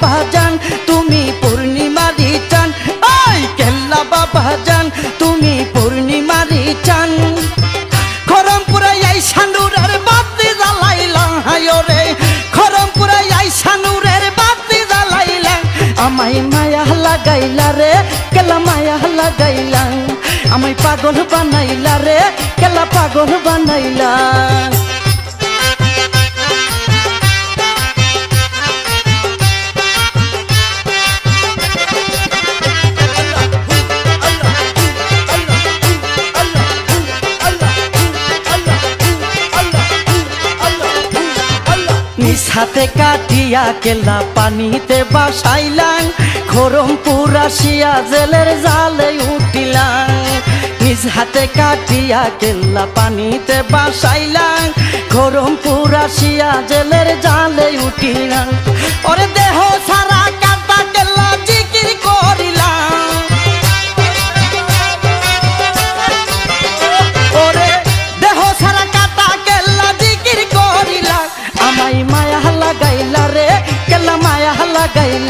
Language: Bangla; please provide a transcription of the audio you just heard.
বাবা জান তুমি পূর্ণিমারি চান, ওই কেল্লা বাবা জান তুমি পূর্ণিমারি চান। খরমপুরে এই সানুরের বাতি জ্বালাইলাম হায়রে, খরমপুরে এই সানুরের বাতি জ্বালাইলাম। আমায় মায়া লাগাইলা রে কেলা মায়া লাগাইলা, আমায় পাগল বানাইলা রে কেলা পাগল বানাইলা। নিজ হাতে কাটিয়া কেলা পানিতে বাসাইলাম, খরমপুর আসিয়া জেলের জালে উঠিলাম। নিজ হাতে কাটিয়া কেলা পানিতে বাসাইলাম, খরমপুর আসিয়া জেলের জালে উঠিলাম। ওরে দেহ সারা কাটা কেলা জিকির করিলাম, ওরে দেহ সারা কাটা কেলা জিকির করিলাম। আমায় মায়া লাগাইলা রে কেলা মায়া লাগাইলা।